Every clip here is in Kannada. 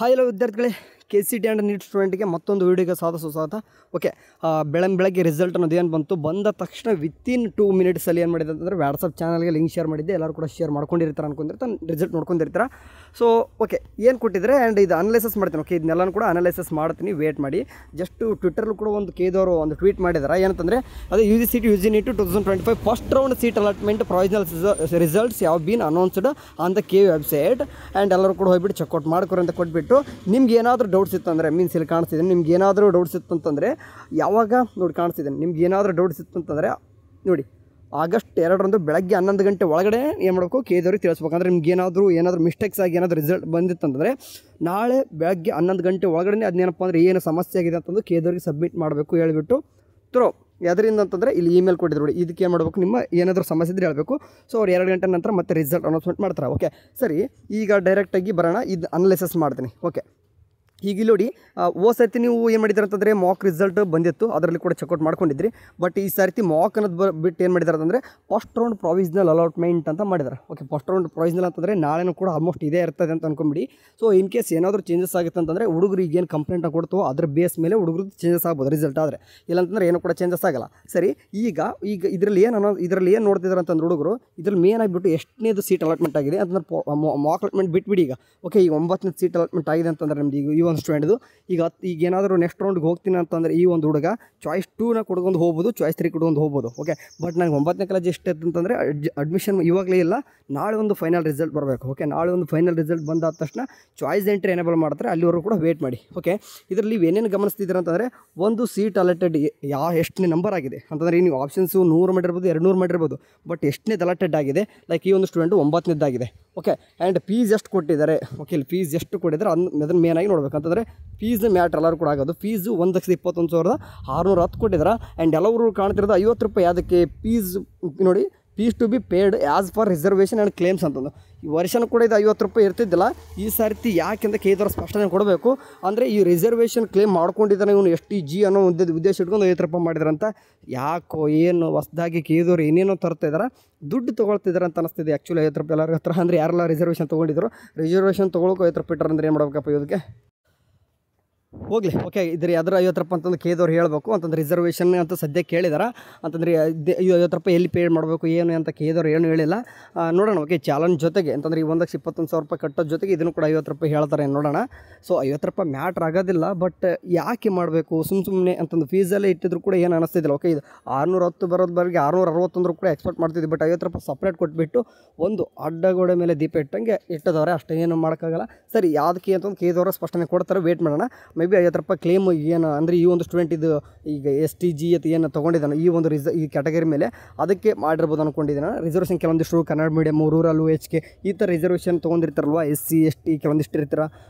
ಹಾಯ್ ಹಲೋ ವಿದ್ಯಾರ್ಥಿಗಳೇ, KCT ಆ್ಯಂಡ್ ನೀಟ್ ಸ್ಟೂಡೆಂಟ್ಗೆ ಮತ್ತೊಂದು ವೀಡಿಯೋಗೆ ಸ್ವಾಗತ. ಓಕೆ, ಬೆಳಗ್ಗೆ ರಿಸಲ್ಟ್ ಅನ್ನೋದು ಏನು ಬಂದ ತಕ್ಷಣ ವಿತಿನ್ 2 ಮಿನಿಟ್ಸಲ್ಲಿ ಏನು ಮಾಡಿದೆ ಅಂತಂದರೆ ವಾಟ್ಸಪ್ ಚಾನಲ್ಗೆ ಲಿಂಕ್ ಶೇರ್ ಮಾಡಿದ್ದೆ. ಎಲ್ಲರೂ ಕೂಡ ಶೇರ್ ಮಾಡ್ಕೊಂಡಿರ್ತಾರೆ ಅನ್ಕೊಂಡಿರ್ತಾರೆ, ರಿಸಲ್ಟ್ ನೋಡ್ಕೊಂಡಿರ್ತಾರೆ. ಸೊ ಓಕೆ, ಏನು ಕೊಟ್ಟಿದ್ದಾರೆ ಆ್ಯಂಡ್ ಇದು ಅನಲೈಸಸ್ ಮಾಡ್ತೀನಿ. ಓಕೆ, ಇದನ್ನೆಲ್ಲನೂ ಕೂಡ ಅನಲೈಸಸ್ ಮಾಡ್ತೀನಿ, ವೇಟ್ ಮಾಡಿ. ಜಸ್ಟ್ ಟ್ವಿಟ್ಟರ್ಲು ಕೂಡ ಒಂದು ಕೇದವರು ಒಂದು ಟ್ವೀಟ್ ಮಾಡಿದ್ದಾರೆ. ಏನಂತಂದರೆ ಅದು UG NEET 2025 first round seat allotment provisional results ಯಾವ been announced on the KU website and ಎಲ್ಲರೂ ಕೂಡ ಹೋಗ್ಬಿಟ್ಟು ಚೆಕ್ಔಟ್ ಮಾಡ್ಕೊರಿ ಅಂತ ಕೊಟ್ಬಿಟ್ಟು, ನಿಮ್ಗೆ ಏನಾದರೂ ಡೌಟ್ಸ್ ಇತ್ತಂದರೆ ಮೀನ್ಸ್ ಇಲ್ಲಿ ಕಾಣಿಸ್ತಿದೆ, ನಿಮ್ಗೆ ಏನಾದರೂ ಡೌಟ್ಸ್ ಇತ್ತಂತಂದರೆ ಯಾವಾಗ ನೋಡಿ ಕಾಣಿಸ್ತಿದೆ, ನಿಮ್ಗೆ ಏನಾದರೂ ಡೌಟ್ಸ್ ಇತ್ತಂತಂದರೆ ನೋಡಿ ಆಗಸ್ಟ್ 2 ಬೆಳಗ್ಗೆ 11 ಗಂಟೆ ಒಳಗಡೆ ಏನು ಮಾಡಬೇಕು, ಕೇದವ್ರಿಗೆ ತಿಳಿಸ್ಬೇಕಂದ್ರೆ ನಿಮ್ಗೆ ಏನಾದರೂ ಮಿಸ್ಟೇಕ್ಸ್ ಆಗಿ ಏನಾದರೂ ರಿಸಲ್ಟ್ ಬಂದಿತ್ತಂದರೆ ನಾಳೆ ಬೆಳಗ್ಗೆ 11 ಗಂಟೆ ಒಳಗಡೆ ಅದನ್ನೇನಪ್ಪ ಅಂದರೆ ಏನು ಸಮಸ್ಯೆ ಆಗಿದೆ ಅಂತಂದು ಕೇದವ್ರಿಗೆ ಸಬ್ಮಿಟ್ ಮಾಡಬೇಕು ಹೇಳ್ಬಿಟ್ಟು ಥ್ರೋ. ಅದರಿಂದ ಅಂತಂದರೆ ಇಲ್ಲಿ ಇಮೇಲ್ ಕೊಟ್ಟಿದ್ರು ನೋಡಿ, ಇದಕ್ಕೆ ಏನು ಮಾಡಬೇಕು, ನಿಮ್ಮ ಏನಾದರೂ ಸಮಸ್ಯೆ ಇದ್ದರೆ ಹೇಳಬೇಕು. ಸೊ ಅವ್ರು 2 ಗಂಟೆ ನಂತರ ಮತ್ತೆ ರಿಸಲ್ಟ್ ಅನೌನ್ಸ್ಮೆಂಟ್ ಮಾಡ್ತಾರೆ. ಓಕೆ ಸರಿ, ಈಗ ಡೈರೆಕ್ಟಾಗಿ ಬರೋಣ, ಇದು ಅನಲೈಸಸ್ ಮಾಡ್ತೀನಿ. ಓಕೆ, ಈಗ ಇಲ್ಲಿ ನೋಡಿ, ಸತಿ ನೀವು ಏನು ಮಾಡಿದ್ದಾರೆ ಅಂತಂದರೆ ಮಾಕ್ ರಿಸಲ್ಟ್ ಬಂದಿತ್ತು, ಅದರಲ್ಲಿ ಕೂಡ ಚೆಕ್ಔಟ್ ಮಾಡ್ಕೊಂಡಿದ್ರಿ. ಬಟ್ ಈ ಸರ್ತಿ ಮಾಕ್ ಅನ್ನೋದು ಬಿಟ್ಟು ಏನು ಮಾಡಿದ್ದಾರೆ ಅಂತಂದರೆ ಫಸ್ಟ್ ರೌಂಡ್ ಪ್ರೊವಿಷನಲ್ ಅಲಾಟ್ಮೆಂಟ್ ಅಂತ ಮಾಡಿದ್ದಾರೆ. ಓಕೆ, ಫಸ್ಟ್ ರೌಂಡ್ ಪ್ರೊವಿಷನಲ್ ಅಂತಂದರೆ ನಾಳೆನೂ ಕೂಡ ಆಲ್ಮೋಸ್ಟ್ ಇದೇ ಇರ್ತದೆ ಅಂತ ಅನ್ಕೊಂಬಿಡಿ. ಸೊ ಇನ್ ಕೇಸ್ ಏನಾದರೂ ಚೇಂಜಸ್ ಆಗುತ್ತೆ ಅಂತಂದರೆ ಹುಡುಗರಿಗೆ ಏನು ಕಂಪ್ಲೇಂಟ್ ಕೊಡ್ತೋ ಅದ್ರ ಬೇಸ್ ಮೇಲೆ ಹುಡುಗರು ಚೇಂಜಸ್ ಆಗ್ಬೋದು ರಿಸಲ್ಟ್. ಆದರೆ ಇಲ್ಲಾಂತಂದರೆ ಏನೂ ಕೂಡ ಚೇಂಜಸ್ ಆಗಲ್ಲ. ಸರಿ, ಈಗ ಇದರಲ್ಲಿ ಏನು ನೋಡ್ತಿದ್ದಾರೆ ಅಂತಂದ್ರೆ ಹುಡುಗರು ಇದ್ರಲ್ಲಿ ಮೇನ್ ಆಗಿಬಿಟ್ಟು ಎಷ್ಟನೇದು ಸೀಟ್ ಅಲಾಟ್ಮೆಂಟ್ ಆಗಿದೆ ಅಂತಂದ್ರೆ ಮಾಕ್ ಅಲಾಟ್ಮೆಂಟ್ ಬಿಟ್ಬಿಡಿ. ಈಗ 9ನೇ ಸೀಟ್ ಅಲಾಟ್ಮೆಂಟ್ ಆಗಿದೆ ಅಂತಂದರೆ ನಮ್ದು ಈಗ ಒಂದು ಸ್ಟೂಡೆಂಟ್ದು ಈಗ ಏನಾದರೂ ನೆಕ್ಸ್ಟ್ ರೌಂಡ್ಗೆ ಹೋಗ್ತೀನಿ ಅಂತಂದರೆ ಈ ಒಂದು ಹುಡುಗ ಚಾಯ್ಸ್ 2ನ ಕೊಡ್ಕೊಂಡು ಹೋಗ್ಬೋದು, ಚಾಯ್ಸ್ 3 ಕೊಡ್ಕೊಂಡು ಹೋಗ್ಬೋದು. ಓಕೆ, ಬಟ್ ನನಗೆ 9ನೇ ಕಾಲೇಜ್ ಎಷ್ಟು ಅಂತಂದರೆ ಅಡ್ಮಿಷನ್ ಇವಾಗಲೇ ಇಲ್ಲ, ನಾಳೆ ಒಂದು ಫೈನಲ್ ರಿಸಲ್ಟ್ ಬರಬೇಕು. ಓಕೆ, ನಾಳೆ ಒಂದು ಫೈನಲ್ ರಿಸಲ್ಟ್ ಬಂದಾದ ತಕ್ಷಣ ಚಾಯ್ಸ್ ಎಂಟ್ರಿ ಎನೇಬಲ್ ಮಾಡ್ತಾರೆ, ಅಲ್ಲಿವರೆಗೂ ಕೂಡ ವೇಟ್ ಮಾಡಿ. ಓಕೆ, ಇದರಲ್ಲಿ ಏನೇನು ಗಮನಿಸ್ತಿದ್ದೀರ ಅಂತಂದರೆ ಒಂದು ಸೀಟ್ ಅಲಾಟೆಡ್ ಎಷ್ಟನೇ ನಂಬರ್ ಆಗಿದೆ ಅಂತಂದರೆ ನೀವು ಆಪ್ಷನ್ಸು 100 ಮಾಡಿರ್ಬೋದು, 200 ಮಾಡಿರ್ಬೋದು, ಬಟ್ ಎಷ್ಟನೇದು ಅಲಾಟೆಡ್ ಆಗಿದೆ. ಲೈಕ್ ಈ ಒಂದು ಸ್ಟೂಡೆಂಟು 9ನೇದಾಗಿದೆ. ಓಕೆ, ಆ್ಯಂಡ್ ಫೀಸ್ ಎಷ್ಟು ಕೊಟ್ಟಿದ್ದಾರೆ. ಓಕೆ, ಇಲ್ಲಿ ಫೀಸ್ ಎಷ್ಟು ಕೊಟ್ಟಿದ್ದಾರೆ ಅದನ್ನು ಮೇನಾಗಿ ನೋಡ್ಬೇಕಂತಂದರೆ ಫೀಸ್ನ ಮ್ಯಾಟ್ರ್ ಎಲ್ಲರೂ ಕೂಡ ಆಗೋದು. ಫೀಸು 1,21,610 ಕೊಟ್ಟಿದ್ದಾರೆ. ಆ್ಯಂಡ್ ಎಲ್ಲರೂ ಕಾಣ್ತಿರೋದು 50 ರೂಪಾಯಿ. ಅದಕ್ಕೆ ಫೀಸ್ ನೋಡಿ, fees two be paid as for reservation and claims ಅಂತಂದು ಈ ವರ್ಷನೂ ಕೂಡ ಇದು 50 ರೂಪಾಯಿ ಇರ್ತಿದ್ದಿಲ್ಲ. ಈ ಸರ್ತಿ ಯಾಕೆಂತ ಕೇಳಿದ್ರೆ ಸ್ಪಷ್ಟನೆ ಕೊಡಬೇಕು. ಅಂದರೆ ಈ ರಿಸರ್ವೇಷನ್ ಕ್ಲೇಮ್ ಮಾಡ್ಕೊಂಡಿದ್ದಾನೆ ಇವನು STG ಅನ್ನೋ ಉದ್ದೇಶ ಇಟ್ಕೊಂಡು 50 ರೂಪಾಯಿ ಮಾಡಿದ್ರಂತ. ಯಾಕೋ ಏನು ಹೊಸದಾಗಿ ಕೇಳಿದವ್ರು ಏನೇನೋ ತರ್ತಾ ಇದ್ದಾರೆ, ದುಡ್ಡು ತೊಗೊಳ್ತಿದ್ದಾರೆ ಅಂತ ಅನಿಸ್ತಿದೆ. ಆ್ಯಕ್ಚುಲಿ 50 ರೂಪಾಯಿ ಎಲ್ಲರ ಹತ್ರ ಅಂದರೆ ಯಾರೆಲ್ಲ ರಿಸರ್ವೇಷನ್ ತೊಗೊಂಡಿದ್ರು, ರಿಸರ್ವೇಷನ್ ತೊಗೊಳಕ್ಕೆ 50 ರೂಪಾಯಿ ಇಟ್ಟಾರೆ ಅಂದರೆ ಏನು ಮಾಡ್ಬೇಕಪ್ಪ ಇದಕ್ಕೆ ಹೋಗಲಿ. ಓಕೆ, ಇದ್ರ ಅದರ 50 ರೂಪಾಯಿ ಅಂತಂದು ಕೇದವ್ರು ಹೇಳಬೇಕು ಅಂತಂದ್ರೆ ರಿಸರ್ವೇಷನ್ ಅಂತ ಸದ್ಯ ಕೇಳಿದಾರೆ ಅಂತಂದರೆ 50 ರೂಪಾಯಿ ಎಲ್ಲಿ ಪೇ ಮಾಡಬೇಕು ಏನು ಅಂತ ಕೇದವ್ರು ಏನು ಹೇಳಿಲ್ಲ. ನೋಡೋಣ. ಓಕೆ, ಚಾಲೆಂಜ್ ಜೊತೆಗೆ ಅಂತಂದರೆ ಈ 1,21,000 ರೂಪಾಯಿ ಕಟ್ಟೋದು ಜೊತೆಗೆ ಇದನ್ನು ಕೂಡ 50 ರೂಪಾಯಿ ಹೇಳ್ತಾರೆ, ನೋಡೋಣ. ಸೊ 50 ರೂಪಾಯಿ ಮ್ಯಾಟ್ರ್ ಆಗೋದಿಲ್ಲ, ಬಟ್ ಯಾಕೆ ಮಾಡಬೇಕು ಸುಮ್ಮನೆ ಅಂತಂದು ಫೀಸಲ್ಲೇ ಇಟ್ಟಿದ್ರು ಕೂಡ ಏನು ಅನ್ನಿಸ್ತಿದ್ದಿಲ್ಲ. ಓಕೆ, ಇದು 610 ಬರೋದು ಬರಿಗೆ 661 ಕೂಡ ಎಕ್ಸ್ಪೆಕ್ಟ್ ಮಾಡ್ತಿದ್ವಿ. ಬಟ್ 50 ರೂಪಾಯಿ ಸಪ್ರೇಟ್ ಕೊಟ್ಬಿಟ್ಟು ಒಂದು ಅಡ್ಡಗೋಡೆ ಮೇಲೆ ದೀಪ ಇಟ್ಟಂಗೆ ಇಟ್ಟದವ್ರೆ, ಅಷ್ಟೇ ಏನು ಮಾಡೋಕ್ಕಾಗಲ್ಲ. ಸರಿ, ಯಾವುದಕ್ಕೆ ಅಂತಂದು ಕೇದವ್ರ ಸ್ಪಷ್ಟನೆ ಕೊಡ್ತಾರೆ, ವೇಟ್ ಮಾಡೋಣ. ಮೇ ಬಿ 50 ರೂಪಾಯಿ ಕ್ಲೇಮ್ ಏನು ಅಂದರೆ ಈ ಒಂದು ಸ್ಟೂಡೆಂಟ್ ಇದು ಈಗ STG ಅಥವಾ ಏನು ತೊಗೊಂಡಿದ್ದಾನೆ ಈ ಒಂದು ಈ ಕ್ಯಾಟಗರಿ ಮೇಲೆ ಅದಕ್ಕೆ ಮಾಡಿರ್ಬೋದು ಅಂದ್ಕೊಂಡಿದ್ದಾನೆ. ರಿಸರ್ವೇಷನ್ ಕೆಲವೊಂದಿಷ್ಟು ಕನ್ನಡ ಮೀಡಿಯಮ್, ರೂರಲ್, HK ಈ ಥರ ರಿಸರ್ವೇಷನ್ ತೊಗೊಂಡಿರ್ತಾರಲ್ವ, SC ST ಕೆಲವೊಂದಿಷ್ಟು ಇರ್ತೀರ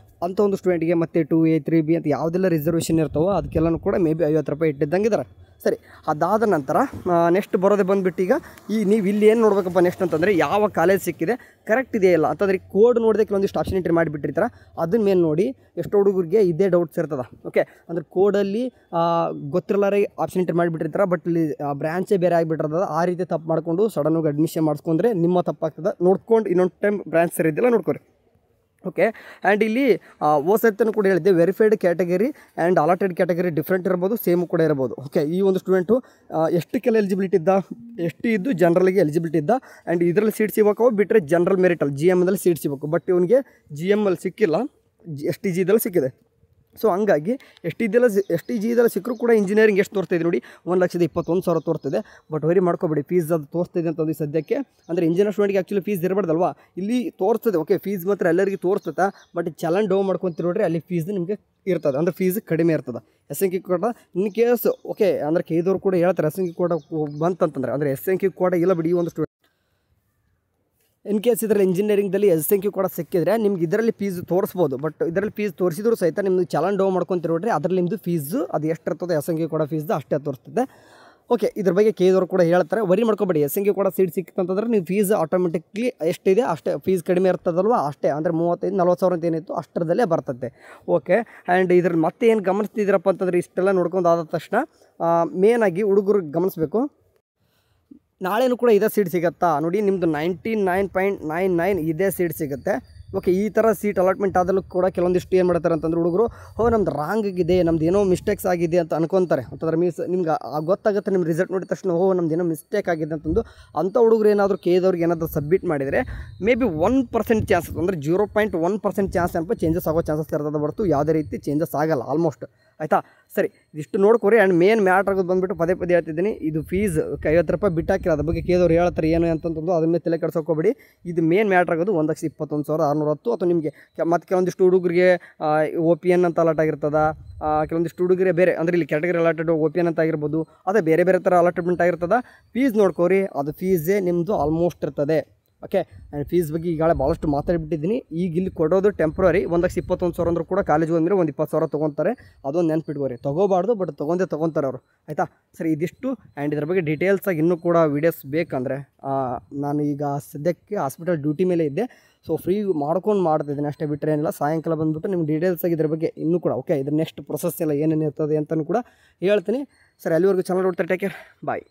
ಅಂಥ ಒಂದು ಸ್ಟೂಡೆಂಟ್ಗೆ ಮತ್ತು 2A 3B ಅಂತ ಯಾವುದೆಲ್ಲ ರಿಸರ್ವೇಷನ್ ಇರ್ತಾವೋ ಅದಕ್ಕೆಲ್ಲನೂ ಕೂಡ ಮೇ ಬಿ 50 ರೂಪಾಯಿ ಇಟ್ಟಿದ್ದಂಗೆ ಇದ್ದಾರೆ. ಸರಿ, ಅದಾದ ನಂತರ ನೆಕ್ಸ್ಟ್ ಬರೋದೇ ಬಂದುಬಿಟ್ಟು ಈಗ ನೀವು ಇಲ್ಲಿ ಏನು ನೋಡ್ಬೇಕಪ್ಪ ನೆಕ್ಸ್ಟ್ ಅಂತಂದರೆ ಯಾವ ಕಾಲೇಜ್ ಸಿಕ್ಕಿದೆ ಕರೆಕ್ಟ್ ಇದೆಯಲ್ಲ ಅಂತಂದರೆ ಕೋಡ್ ನೋಡಿದೆ ಕೆಲವೊಂದಿಷ್ಟು ಆಪ್ಷನ್ ಎಂಟ್ರಿ ಮಾಡಿಬಿಟ್ಟಿರ್ತಾರೆ. ಅದನ್ನ ಮೇಲೆ ನೋಡಿ ಎಷ್ಟು ಹುಡುಗರಿಗೆ ಇದೇ ಡೌಟ್ಸ್ ಇರ್ತದೆ. ಓಕೆ, ಅಂದರೆ ಕೋಡಲ್ಲಿ ಗೊತ್ತಿರಲಾರೆ ಆಪ್ಷನ್ ಎಂಟ್ರಿ ಮಾಡಿಬಿಟ್ಟಿರ್ತಾರೆ, ಬಟ್ ಇಲ್ಲಿ ಬ್ರ್ಯಾಂಚೇ ಬೇರೆ ಆಗಿಬಿಟ್ಟಿರ್ತದೆ. ಆ ರೀತಿ ತಪ್ಪು ಮಾಡಿಕೊಂಡು ಸಡನ್ನಾಗಿ ಅಡ್ಮಿಷನ್ ಮಾಡಿಸ್ಕೊಂಡ್ರೆ ನಿಮ್ಮ ತಪ್ಪಾಗ್ತದೆ. ನೋಡ್ಕೊಂಡು ಇನ್ನೊಂದು ಟೈಮ್ ಬ್ರ್ಯಾಂಚ್ ಸರಿ ಇದೆಲ್ಲ ನೋಡ್ಕೊರಿ. ಓಕೆ, ಆ್ಯಂಡ್ ಇಲ್ಲಿ ಸರಿತನೂ ಕೂಡ ಹೇಳಿದ್ದೆ verified category and allotted category different ಇರ್ಬೋದು, ಸೇಮು ಕೂಡ ಇರ್ಬೋದು. ಓಕೆ, ಈ ಒಂದು ಸ್ಟೂಡೆಂಟು ಎಷ್ಟಕ್ಕೆಲ್ಲ ಎಲಿಜಿಬಿಲಿಟಿ ಇದ್ದ, ಎಷ್ಟು ಇದ್ದು ಜನರಲ್ಗೆ ಎಲಿಜಿಬಿಲಿಟಿ ಇದ್ದ. ಆ್ಯಂಡ್ ಇದರಲ್ಲಿ ಸೀಟ್ ಸಿಗಬೇಕು, ಬಿಟ್ಟರೆ ಜನರಲ್ ಮೆರಿಟಲ್ GMದಲ್ಲಿ ಸೀಟ್ ಸಿಗಬೇಕು. ಬಟ್ ಇವನಿಗೆ GMಲ್ಲಿ ಸಿಕ್ಕಿಲ್ಲ, STGದಲ್ಲಿ ಸಿಕ್ಕಿದೆ. ಸೊ ಹಂಗಾಗಿ STGದಲ್ಲಿ ಸಿಕ್ಕರೂ ಕೂಡ ಇಂಜಿನಿಯರಿಂಗ್ ಎಷ್ಟು ತೋರಿಸ್ತಿದೆ ನೋಡಿ, 1,21,000 ತೋರಿಸ್ತಿದೆ. ಬಟ್ ವರಿ ಮಾಡ್ಕೊಬೇಡಿ, ಫೀಸ್ ಅದು ತೋರಿಸ್ತಿದೆ ಅಂತಂದು ಸದ್ಯಕ್ಕೆ. ಅಂದರೆ ಇಂಜಿನಿಯರ್ ಸ್ಟೂಡೆಂಟ್ಗೆ ಆ್ಯಕ್ಚುಲಿ ಫೀಸ್ ಇರಬಾರ್ದಲ್ವಾ, ಇಲ್ಲಿ ತೋರಿಸ್ತದೆ. ಓಕೆ, ಫೀಸ್ ಮಾತ್ರ ಎಲ್ಲರಿಗೂ ತೋರಿಸ್ತದೆ, ಬಟ್ ಚಲನ್ ಡೌನ್ ಮಾಡ್ಕೊತಿರೋಡ್ರಿ ಅಲ್ಲಿ ಫೀಸ್ ನಿಮಗೆ ಇರ್ತದೆ, ಅಂದರೆ ಫೀಸ್ ಕಡಿಮೆ ಇರ್ತದೆ. SNQ quota in case okay ಅಂದರೆ ಕೇದವ್ರು ಕೂಡ ಹೇಳ್ತಾರೆ SNQ ಕೋಟ ಬಂತಂತಂದರೆ, ಅಂದರೆ SNQ ಕೋಟ ಇಲ್ಲ ಬಿಡಿ. ಈ ಒಂದು ಸ್ಟೂಡೆಂಟ್ ಇನ್ ಕೇಸ್ ಇದರಲ್ಲಿ ಇಂಜಿನಿಯರಿಂಗ್ದಲ್ಲಿ SNQ ಕೂಡ ಸಿಕ್ಕಿದ್ರೆ ನಿಮ್ಗೆ ಇದರಲ್ಲಿ ಫೀಸ್ ತೋರಿಸ್ಬೋದು. ಬಟ್ ಇದರಲ್ಲಿ ಫೀಸ್ ತೋರಿಸಿದ್ರು ಸಹಿತ ನಿಮ್ದು ಚಲನ್ ಡೌನ್ ಮಾಡ್ಕೊತಿರೋಡ್ರಿ ಅದರಲ್ಲಿ ನಿಮ್ಮದು ಫೀಸು ಅದು ಎಷ್ಟು ಇರ್ತದೆ SNQ ಕೂಡ ಫೀಸ್ದು ಅಷ್ಟೇ ತೋರಿಸ್ತದೆ. ಓಕೆ, ಇದ್ರ ಬಗ್ಗೆ ಕೇದವ್ರು ಕೂಡ ಹೇಳ್ತಾರೆ, ವರಿ ಮಾಡ್ಕೊಬೇಡಿ. SNQ ಕೂಡ ಸೀಟ್ ಸಿಕ್ತಂತಂದ್ರೆ ನೀವು ಫೀಸ್ ಆಟೋಮೆಟಿಕ್ಲಿ ಎಷ್ಟಿದೆ ಅಷ್ಟೇ, ಫೀಸ್ ಕಡಿಮೆ ಇರ್ತದಲ್ವ ಅಷ್ಟೇ, ಅಂದರೆ 35-40 ಸಾವಿರ ಅಂತ ಏನಿತ್ತು ಅಷ್ಟರದಲ್ಲೇ ಬರ್ತದೆ. ಓಕೆ, ಆ್ಯಂಡ್ ಇದ್ರಲ್ಲಿ ಮತ್ತೆ ಏನು ಗಮನಿಸ್ತಿದ್ದೀರಪ್ಪ ಅಂತಂದರೆ ಇಷ್ಟೆಲ್ಲ ನೋಡ್ಕೊಂಡು ಆದ ತಕ್ಷಣ ಮೇನಾಗಿ ಹುಡುಗರು ಗಮನಿಸಬೇಕು. ನಾಳೆನೂ ಕೂಡ ಇದೇ ಸೀಟ್ ಸಿಗುತ್ತಾ ನೋಡಿ, ನಿಮ್ಮದು 99.99 ಇದೇ ಸೀಟ್ ಸಿಗುತ್ತೆ. ಓಕೆ, ಈ ಥರ ಸೀಟ್ ಅಲಾಟ್ಮೆಂಟ್ ಆದಲ್ಲೂ ಕೂಡ ಕೆಲವೊಂದಿಷ್ಟು ಏನು ಮಾಡ್ತಾರೆ ಅಂತಂದ್ರೆ ಹುಡುಗರು, ನಮ್ದು ರಾಂಗ್ ಆಗಿದೆ, ನಮ್ದು ಏನೋ ಮಿಸ್ಟೇಕ್ಸ್ ಆಗಿದೆ ಅಂತ ಅನ್ಕೊತಾರೆ. ಅಂತಂದ್ರೆ ನಿಮ್ಗೆ ಗೊತ್ತಾಗುತ್ತೆ ನಿಮ್ಮ ರಿಸಲ್ಟ್ ನೋಡಿದ ತಕ್ಷಣ ನಮ್ದು ಏನೋ ಮಿಸ್ಟೇಕ್ ಆಗಿದೆ ಅಂತಂದು. ಅಂಥ ಹುಡುಗರು ಏನಾದರೂ ಕೇದವ್ರಿಗೆ ಏನಾದರೂ ಸಬ್ಮಿಟ್ ಮಾಡಿದರೆ ಮೇ ಬಿ 1% ಚಾನ್ಸಸ್, ಅಂದರೆ 0.1% ಚಾನ್ಸ್ ಏನಪ್ಪ ಚೇಂಜಸ್ ಆಗೋ ಚಾನ್ಸಸ್ ಇರ್ತದೆ ಹೊರತು ಯಾವುದೇ ರೀತಿ ಚೇಂಜಸ್ ಆಗಲ್ಲ ಆಲ್ಮೋಸ್ಟ್. ಆಯಿತಾ, ಸರಿ, ಇಷ್ಟು ನೋಡ್ಕೊರಿ. ಆ್ಯಂಡ್ ಮೇನ್ ಮ್ಯಾಟ್ರ್ ಆಗೋದು ಬಂದುಬಿಟ್ಟು ಪದೇ ಹೇಳ್ತಿದ್ದೀನಿ, ಇದು ಫೀಸ್ 50 ರೂಪಾಯಿ ಬಿಟ್ಟಾಕಿರೋ ಅದ್ರ ಬಗ್ಗೆ ಕೇದವ್ರು ಹೇಳ್ತಾರೆ ಏನು ಅಂತಂದು ಅದ್ರ ಮೇಲೆ ತಲೆ ಕೆಡ್ಸೋಕೋಬೇಡಿ. ಇದು ಮೇನ್ ಮ್ಯಾಟ್ರ್ ಆಗೋದು 1,21,610. ಅಥವಾ ನಿಮಗೆ ಮತ್ತು ಕೆಲವೊಂದಿಷ್ಟು ಹುಡುಗರಿಗೆ OPN ಅಂತ ಅಲಾಟ್ ಆಗಿರ್ತದ, ಕೆಲವೊಂದಿಷ್ಟು ಹುಡುಗರಿಗೆ ಬೇರೆ, ಅಂದರೆ ಇಲ್ಲಿ ಕ್ಯಾಟಗರಿ ಅಲಾಟೆಡ್ OPN ಅಂತ ಆಗಿರ್ಬೋದು, ಅದೇ ಬೇರೆ ಥರ ಅಲಾಟ್ಮೆಂಟ್ ಆಗಿರ್ತದೆ. ಫೀಸ್ ನೋಡ್ಕೋರಿ, ಅದು ಫೀಸೇ ನಿಮ್ಮದು ಆಲ್ಮೋಸ್ಟ್ ಇರ್ತದೆ. ಓಕೆ, ಆ್ಯಂಡ್ ಫೀಸ್ ಬಗ್ಗೆ ಈಗಾಗಲೇ ಭಾಳಷ್ಟು ಮಾತಾಡಿಬಿಟ್ಟಿದ್ದೀನಿ. ಈಗ ಇಲ್ಲಿ ಕೊಡೋದು ಟೆಂಪ್ರರಿ. 1,21,000 ಅಂದರೂ ಕೂಡ ಕಾಲೇಜ್ ಬಂದರೆ 20,000 ತೊಗೊತಾರೆ. ಅದೊಂದು ನೆನ್ಪಿಟ್ಕೋರಿ, ತೊಗೋಬಾರ್ದು, ಬಟ್ ತೊಗೊತಾರೆ ಅವರು. ಆಯಿತಾ, ಸರಿ, ಇದಿಷ್ಟು. ಆ್ಯಂಡ್ ಇದ್ರ ಬಗ್ಗೆ ಡೀಟೇಲ್ಸಾಗಿ ಇನ್ನೂ ಕೂಡ ವೀಡಿಯೋಸ್ ಬೇಕಂದರೆ ನಾನು ಈಗ ಸದ್ಯಕ್ಕೆ ಹಾಸ್ಪಿಟಲ್ ಡ್ಯೂಟಿ ಮೇಲೆ ಇದ್ದೆ, ಸೊ ಫ್ರೀ ಮಾಡ್ತಿದ್ದೀನಿ ಅಷ್ಟೇ, ಬಿಟ್ಟರೆ ಏನಿಲ್ಲ. ಸಾಯಂಕಾಲ ಬಂದುಬಿಟ್ಟು ನಿಮ್ಗೆ ಡೀಟೇಲ್ಸಾಗಿ ಇದ್ರ ಬಗ್ಗೆ ಇನ್ನೂ ಕೂಡ ಓಕೆ ಇದ್ರ ನೆಕ್ಸ್ಟ್ ಪ್ರೊಸೆಸ್ ಎಲ್ಲ ಏನೇನು ಇರ್ತದೆ ಅಂತಲೂ ಕೂಡ ಹೇಳ್ತೀನಿ. ಸರಿ, ಅಲ್ಲಿವರೆಗೂ ಚಾನಲ್ ನೋಡ್ತಾರೆ. ಟೇಕ್ ಕೇರ್, ಬಾಯ್.